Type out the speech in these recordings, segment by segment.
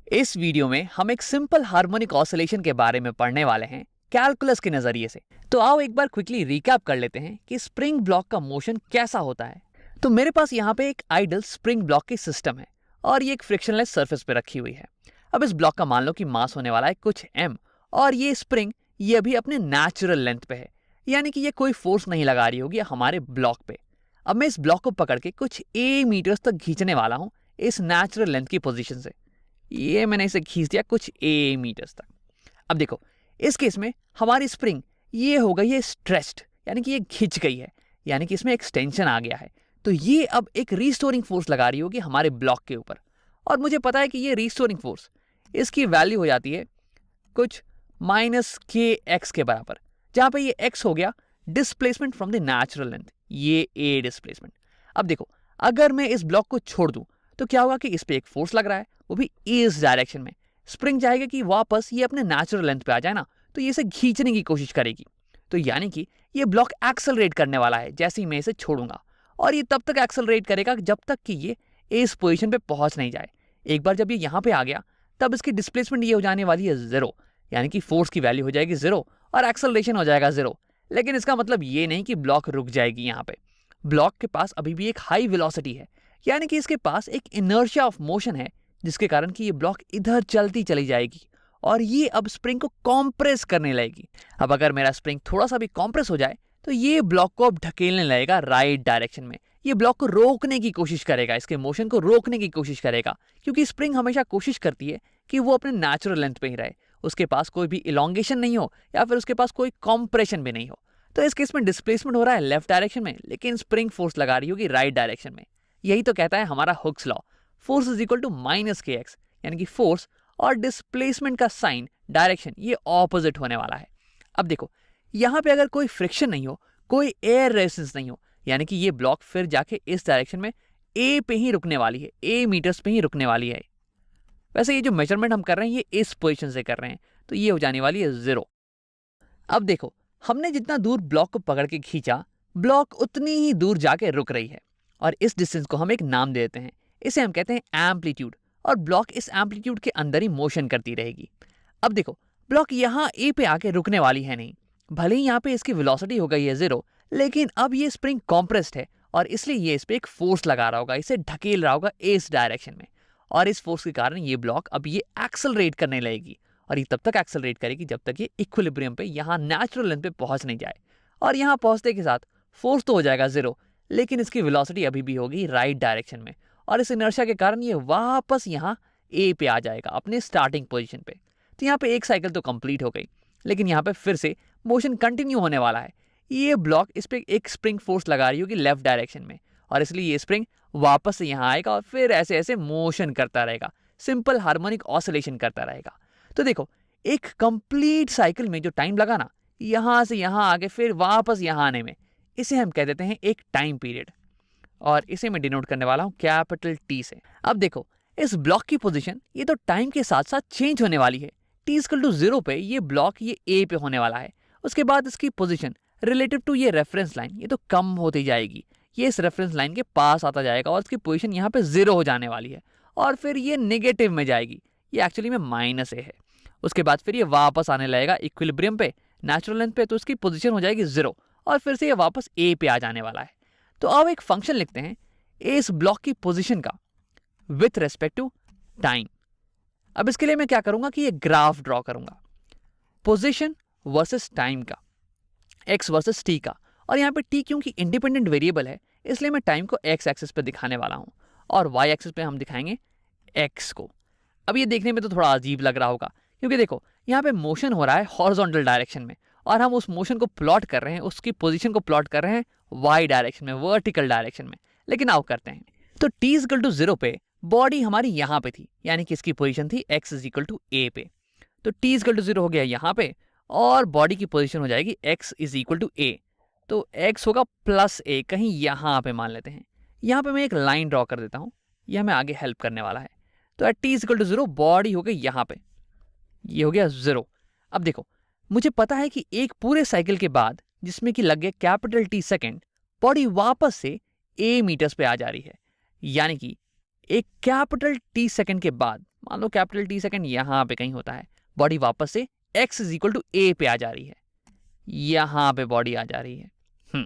इस वीडियो में हम एक सिंपल हार्मोनिक ऑसिलेशन के बारे में पढ़ने वाले हैं कैलकुलस के नजरिए से। तो आओ एक बार क्विकली रिकैप कर लेते हैं कि स्प्रिंग ब्लॉक का मोशन कैसा होता है। तो मेरे पास यहाँ पे एक आइडल स्प्रिंग ब्लॉक की सिस्टम है और ये एक फ्रिक्शनलेस सरफेस पे रखी हुई है। अब इस ब्लॉक का मान लो कि मास होने वाला है कुछ m और ये स्प्रिंग ये भी अपने नेचुरल लेंथ पे है, यानी कि ये कोई फोर्स नहीं लगा रही होगी हमारे ब्लॉक पे। अब मैं इस ब्लॉक को पकड़ के कुछ a मीटर्स तक खींचने वाला हूँ इस नेचुरल लेंथ की पोजीशन से। ये मैंने इसे खींच दिया कुछ a मीटर्स तक। अब देखो इस केस में हमारी स्प्रिंग ये हो गई है स्ट्रेच्ड, यानी कि ये खिंच गई है, यानी कि इसमें एक्सटेंशन आ गया है। तो ये अब एक रीस्टोरिंग फोर्स लगा रही होगी हमारे ब्लॉक के ऊपर। और मुझे पता है कि ये रीस्टोरिंग फोर्स इसकी वैल्यू हो जाती है कुछ -kx के बराबर, जहां पे ये x हो गया displacement from the natural length, ये a डिस्प्लेसमेंट। अब देखो अगर मैं इस ब्लॉक को छोड़ दूं तो क्या होगा कि इस पे एक फोर्स लग रहा है, वो भी इस डायरेक्शन में। स्प्रिंग चाहेगा कि वापस ये अपने नेचुरल लेंथ पे आ जाए ना, तो ये इसे खींचने की कोशिश करेगी। तो यानी कि ये ब्लॉक एक्सेलरेट करने वाला है जैसे ही मैं इसे छोड़ूंगा, और ये तब तक एक्सेलरेट करेगा जब तक कि ये इस पोजीशन पे पहुंच नहीं जाए। एक बार जब ये यहाँ पे आ गया तब इसकी डिस्प्लेसमेंट ये हो जाने वाली है 0, यानी कि फोर्स की वैल्यू हो जाएगी 0 और एक्सेलरेशन हो जाएगा 0। लेकिन इसका मतलब ये नहीं कि ब्लॉक रुक जाएगी। यहाँ पे ब्लॉक के पास अभी भी एक हाई वेलोसिटी है, यानी कि इसके पास एक इनर्शिया ऑफ मोशन है, जिसके कारण कि ये ब्लॉक इधर चलती चली जाएगी और ये अब स्प्रिंग को कॉम्प्रेस करने लगेगी। अब अगर मेरा स्प्रिंग थोड़ा सा भी कॉम्प्रेस हो जाए तो ये ब्लॉक को अब ढकेलने लगेगा राइट डायरेक्शन में। ये ब्लॉक को रोकने की कोशिश करेगा, इसके मोशन को रोकने की कोशिश करेगा, क्योंकि स्प्रिंग हमेशा कोशिश करती है कि वो अपने नेचुरल लेंथ पे ही रहे, उसके पास कोई भी इलोंगेशन नहीं हो या फिर उसके पास कोई कॉम्प्रेशन भी नहीं हो। तो इस केस में डिस्प्लेसमेंट हो रहा है लेफ्ट डायरेक्शन में, लेकिन स्प्रिंग फोर्स लगा रही होगी राइट डायरेक्शन में। यही तो कहता है हमारा Hooke's law, force is equal to -kx, यानी कि फोर्स और डिस्प्लेसमेंट का साइन डायरेक्शन ये ऑपोजिट होने वाला है। अब देखो यहाँ पे अगर कोई फ्रिक्शन नहीं हो, कोई एयर रेजिस्टेंस नहीं हो, यानी कि ये ब्लॉक फिर जाके इस डायरेक्शन में a पे ही रुकने वाली है, a मीटर्स पे ही रुकने वाली है। वैसे ये जो मेजरमेंट हम कर रहे हैं ये इस पोजीशन से कर रहे हैं, तो ये हो जाने वाली है 0। अब देखो हमने जितना दूर ब्लॉक को पकड़ के खींचा, ब्लॉक उतनी ही दूर जाके रुक रही है और इस डिस्टेंस को हम एक नाम दे देते हैं, इसे हम कहते हैं एम्पलीट्यूड। और ब्लॉक इस एम्पलीट्यूड के अंदर ही मोशन करती रहेगी। अब देखो ब्लॉक यहाँ ए पे आके रुकने वाली है नहीं, भले ही यहाँ पे इसकी वेलोसिटी हो गई है 0, लेकिन अब ये स्प्रिंग कॉम्प्रेस्ड है और इसलिए ये इस पे एक फोर्स लगा रहा होगा, इसे ढकेल रहा होगा इस डायरेक्शन में। और इस फोर्स के कारण ये ब्लॉक अब ये एक्सेलरेट करने लगेगी और ये तब तक एक्सेलरेट करेगी जब तक ये इक्विलिब्रियम पे यहाँ नेचुरल लेंथ पे पहुंच नहीं जाए। और यहाँ पहुंचते के साथ फोर्स तो हो जाएगा 0, लेकिन इसकी वेलोसिटी अभी भी होगी राइट डायरेक्शन में और इस इनर्शिया के कारण ये वापस यहाँ ए पे आ जाएगा अपने स्टार्टिंग पोजीशन पे। तो यहाँ पे एक साइकिल तो कंप्लीट हो गई, लेकिन यहाँ पे फिर से मोशन कंटिन्यू होने वाला है। ये ब्लॉक इस पे एक स्प्रिंग फोर्स लगा रही होगी लेफ्ट डायरेक्शन में और इसलिए ये स्प्रिंग वापस से यहाँ आएगा और फिर ऐसे ऐसे मोशन करता रहेगा, सिंपल हार्मोनिक ऑसिलेशन करता रहेगा। तो देखो एक कंप्लीट साइकिल में जो टाइम लगा ना, यहाँ से यहाँ आके फिर वापस यहाँ आने में, इसे हम कह देते हैं एक टाइम पीरियड और इसे मैं डिनोट करने वाला हूँ कैपिटल T से। अब देखो इस ब्लॉक की पोजीशन ये तो टाइम के साथ साथ चेंज होने वाली है। t=0 पे ये ब्लॉक ये A पे होने वाला है, उसके बाद इसकी पोजीशन रिलेटिव टू ये रेफरेंस लाइन ये तो कम होती जाएगी, ये इस रेफरेंस लाइन के पास आता जाएगा और इसकी पोजीशन यहाँ पे 0 हो जाने वाली है और फिर ये नेगेटिव में जाएगी, ये एक्चुअली में -a है। उसके बाद फिर ये वापस आने लगेगा इक्विलिब्रियम पे नेचुरल लेंथ पे, तो इसकी पोजीशन हो जाएगी 0 और फिर से ये वापस A पे आ जाने वाला है। तो अब एक फंक्शन लिखते हैं इस ब्लॉक की पोजीशन का विथ रेस्पेक्ट टू टाइम। अब इसके लिए मैं क्या करूंगा कि ये ग्राफ ड्रॉ करूंगा, पोजीशन वर्सेस टाइम का, x वर्सेस t का। और यहाँ पे t क्योंकि इंडिपेंडेंट वेरिएबल है इसलिए मैं टाइम को x एक्सिस पे दिखाने वाला हूँ और y एक्सिस पे हम दिखाएंगे x को। अब ये देखने में तो थोड़ा अजीब लग रहा होगा, क्योंकि देखो यहाँ पे मोशन हो रहा है हॉरिजॉन्टल डायरेक्शन में और हम उस मोशन को प्लॉट कर रहे हैं, उसकी पोजीशन को प्लॉट कर रहे हैं y डायरेक्शन में, वर्टिकल डायरेक्शन में। लेकिन आओ करते हैं। तो t=0 पे बॉडी हमारी यहाँ पे थी, यानी कि इसकी पोजीशन थी x=a पे। तो t=0 हो गया यहाँ पे और बॉडी की पोजीशन हो जाएगी x=a, तो x होगा +a, कहीं यहाँ पे मान लेते हैं। यहाँ पे मैं एक लाइन ड्रॉ कर देता हूँ, यह हमें आगे हेल्प करने वाला है। तो एट t=0 बॉडी हो गई यहाँ पे, ये हो गया 0। अब देखो मुझे पता है कि एक पूरे साइकिल के बाद जिसमें कि लग गए कैपिटल T सेकेंड, बॉडी वापस से a मीटर्स पे आ जा रही है, यानी कि एक कैपिटल टी सेकंड के बाद, मान लो कैपिटल टी सेकंड यहां पे कहीं होता है, बॉडी वापस से x इज इक्वल टू ए पे आ जा रही है, यहां पे बॉडी आ जा रही है।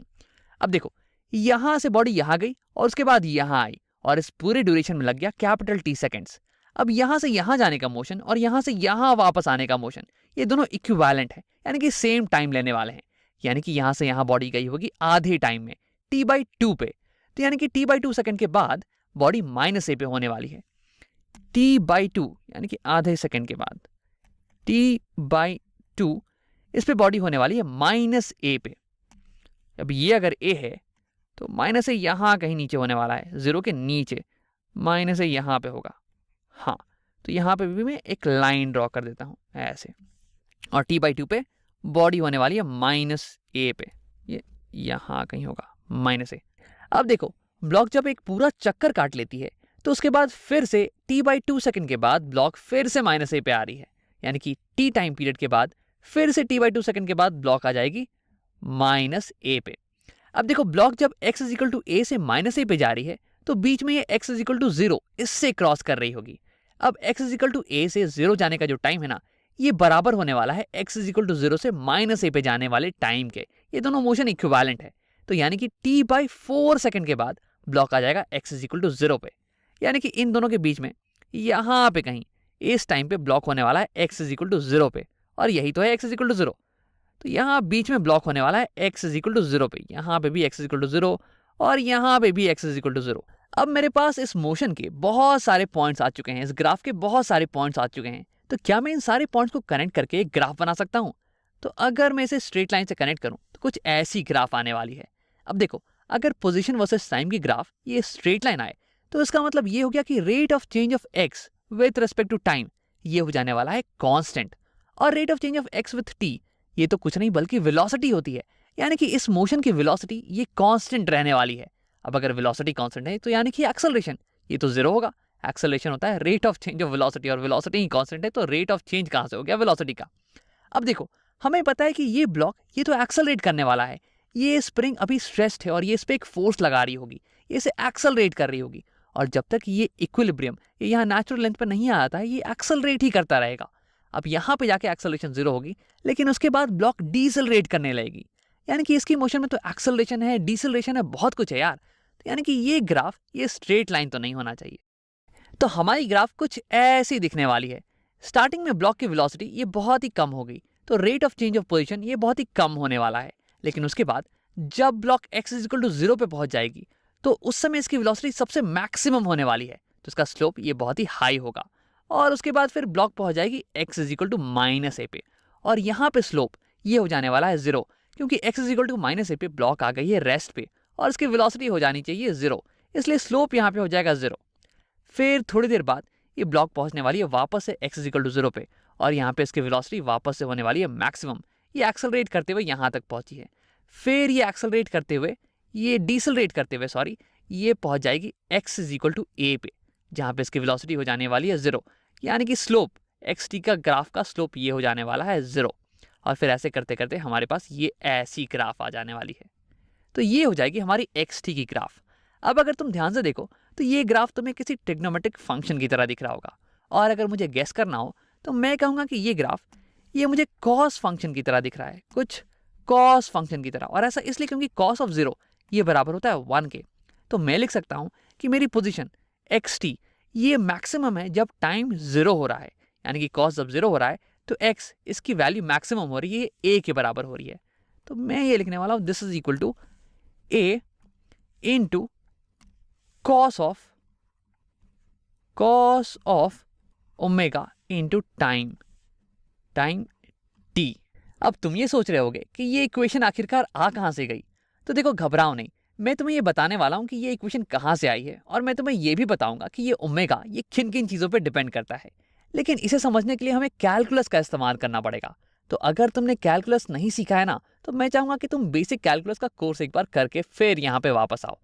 अब देखो यहां से बॉडी यहां गई और उसके बाद यहां आई और इस पूरे ड्यूरेशन में लग गया कैपिटल टी सेकंड्स। अब यहां से यहां जाने का मोशन और यहां से यहां वापस आने का मोशन, ये दोनों इक्विवेलेंट है, यानी कि सेम टाइम लेने वाले हैं। यानी कि यहां से यहां बॉडी गई होगी आधे टाइम में t/2 पे, तो यानी कि t/2 सेकंड के बाद बॉडी -a पे होने वाली है। t/2 यानी कि आधे सेकंड के बाद t/2 इस पे बॉडी होने वाली है -a पे। अब ये अगर a है तो -a यहां कहीं नीचे होने वाला है, 0 के नीचे, -a यहां पे होगा। हाँ, तो यहां पे भी मैं एक लाइन ड्रॉ कर देता हूं ऐसे, और t/2 पे बॉडी होने वाली है -a पे, ये यहां कहीं होगा -a। अब देखो ब्लॉक जब एक पूरा चक्कर काट लेती है तो उसके बाद फिर से t/2 सेकंड के बाद ब्लॉक फिर से -a पे आ रही है, यानी कि t टाइम पीरियड के बाद फिर से t/2 सेकंड के बाद ब्लॉक आ जाएगी -a पे। अब देखो ब्लॉक जब x is equal to a से -a पे जा रही है तो बीच में ये x इज इक्वल टू 0 इससे क्रॉस कर रही होगी। अब x is equal to a से 0 जाने का जो टाइम है ना, ये बराबर होने वाला है x इज इक्वल टू 0 से -a पे जाने वाले टाइम के। ये दोनों मोशन इक्विवेलेंट है, तो यानी कि t/4 सेकंड के बाद ब्लॉक आ जाएगा x इज इक्वल टू 0 पे, यानी कि इन दोनों के बीच में यहां पे कहीं इस टाइम पे ब्लॉक होने वाला है x इज इक्वल टू 0 पे, और यही तो है x इज इक्वल टू 0। तो यहाँ बीच में ब्लॉक होने वाला है x इज इक्वल टू 0 पे, यहाँ पे भी x इज इक्वल टू 0 और यहाँ पे भी x इज इक्वल टू 0। अब मेरे पास इस मोशन के बहुत सारे पॉइंट्स आ चुके हैं, इस ग्राफ के बहुत सारे पॉइंट्स आ चुके हैं, तो क्या मैं इन सारे पॉइंट्स को कनेक्ट करके एक ग्राफ बना सकता हूँ? तो अगर मैं इसे स्ट्रेट लाइन से कनेक्ट करूँ तो कुछ ऐसी ग्राफ आने वाली है। अब देखो अगर पोजिशन वर्सेस टाइम की ग्राफ ये स्ट्रेट लाइन आए तो इसका मतलब ये हो गया कि rate of change of x with respect to time ये हो जाने वाला है कांस्टेंट, और rate of change of x with t ये तो कुछ नहीं बल्कि वेलोसिटी होती है, यानी कि इस मोशन की वेलोसिटी ये कांस्टेंट रहने वाली है। अब अगर वेलोसिटी कांस्टेंट है तो यानी कि एक्सेलरेशन ये तो 0 होगा। एक्सेलरेशन होता है rate of change of velocity, और वेलोसिटी ही कांस्टेंट है तो रेट ऑफ चेंज कहां से हो गया? वेलोसिटी का। अब देखो हमें पता है कि ये ब्लॉक ये तो एक्सेलरेट करने वाला है, ये स्प्रिंग अभी स्ट्रेस्ड है और ये इस पे एक फोर्स लगा रही होगी, ये इसे एक्सेलरेट कर रही होगी, और जब तक ये इक्विलिब्रियम ये यहाँ नेचुरल लेंथ पर नहीं आता है ये एक्सेलरेट ही करता रहेगा। अब यहाँ पे जाके एक्सेलरेशन 0 होगी, लेकिन उसके बाद ब्लॉक डीसेलरेट करने लगेगी, यानी कि इसकी मोशन में तो एक्सेलरेशन है, डीसेलरेशन है, बहुत कुछ है यार। तो यानी कि ये ग्राफ ये स्ट्रेट लाइन तो नहीं होना चाहिए। तो हमारी ग्राफ कुछ ऐसी दिखने वाली है। स्टार्टिंग में ब्लॉक की वेलोसिटी ये बहुत ही कम हो गई, तो rate of change of position ये बहुत ही कम होने वाला है, लेकिन उसके बाद जब block x is equal to 0 पे पहुंच जाएगी तो उस समय इसकी वेलोसिटी सबसे मैक्सिमम होने वाली है, तो इसका स्लोप ये बहुत ही हाई होगा, और उसके बाद फिर ब्लॉक पहुंच जाएगी x is equal to -a पे, और यहाँ पे स्लोप ये हो जाने वाला है 0, क्योंकि x is equal to -a पे ब्लॉक आ गई है रेस्ट पे और इसकी वेलोसिटी हो जानी चाहिए 0, इसलिए स्लोप यहाँ पे हो जाएगा 0। फिर थोड़ी देर बाद ये ब्लॉक पहुंचने वाली है वापस से x इज इक्वल टू 0 पे, और यहाँ पे इसकी वेलोसिटी वापस से होने वाली है मैक्सिमम, ये एक्सेलरेट करते हुए यहाँ तक पहुंची है। फिर ये एक्सेलरेट करते हुए ये डिसलरेट करते हुए ये पहुंच जाएगी x is equal to a पे, जहाँ पे इसकी वेलोसिटी हो जाने वाली है 0, यानी कि स्लोप xt का ग्राफ का स्लोप ये हो जाने वाला है 0, और फिर ऐसे करते करते हमारे पास ये ऐसी ग्राफ आ जाने वाली है। तो ये हो जाएगी हमारी xt की ग्राफ। अब अगर तुम ध्यान से देखो तो ये ग्राफ तुम्हें किसी ट्रिग्नोमेट्रिक फंक्शन की तरह दिख रहा होगा, और अगर मुझे गेस करना हो तो मैं कहूँगा कि ये ग्राफ ये मुझे कॉस फंक्शन की तरह दिख रहा है, कुछ कॉस फंक्शन की तरह, और ऐसा इसलिए क्योंकि कॉस ऑफ 0 ये बराबर होता है 1 के। तो मैं लिख सकता हूँ कि मेरी पोजीशन xt ये मैक्सिमम है जब टाइम 0 हो रहा है, यानी कि कॉस जब 0 हो रहा है तो x इसकी वैल्यू मैक्सिमम हो रही है, a के बराबर हो रही है। तो मैं ये लिखने वाला हूँ this is equal to a into cos of omega into time t। अब तुम ये सोच रहे होगे कि ये इक्वेशन आखिरकार आ कहाँ से गई? तो देखो घबराओ नहीं, मैं तुम्हें ये बताने वाला हूँ कि ये इक्वेशन कहाँ से आई है, और मैं तुम्हें ये भी बताऊंगा कि ये ओमेगा ये किन किन चीज़ों पे डिपेंड करता है। लेकिन इसे समझने के लिए हमें कैलकुलस का इस्तेमाल करना पड़ेगा। तो अगर तुमने कैलकुलस नहीं सीखा है ना, तो मैं चाहूँगा कि तुम बेसिक कैलकुलस का कोर्स एक बार करके फिर यहाँ पे वापस आओ।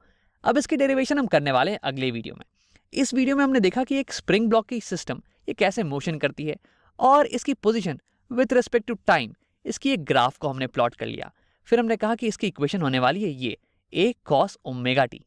अब इसकी डेरिवेशन हम करने वाले हैं अगले वीडियो में। इस वीडियो में हमने देखा कि एक स्प्रिंग ब्लॉक की सिस्टम ये कैसे मोशन करती है, और इसकी position with respect to time इसकी एक ग्राफ को हमने प्लॉट कर लिया। फिर हमने कहा कि इसकी इक्वेशन होने वाली है ये a cos ओमेगा t।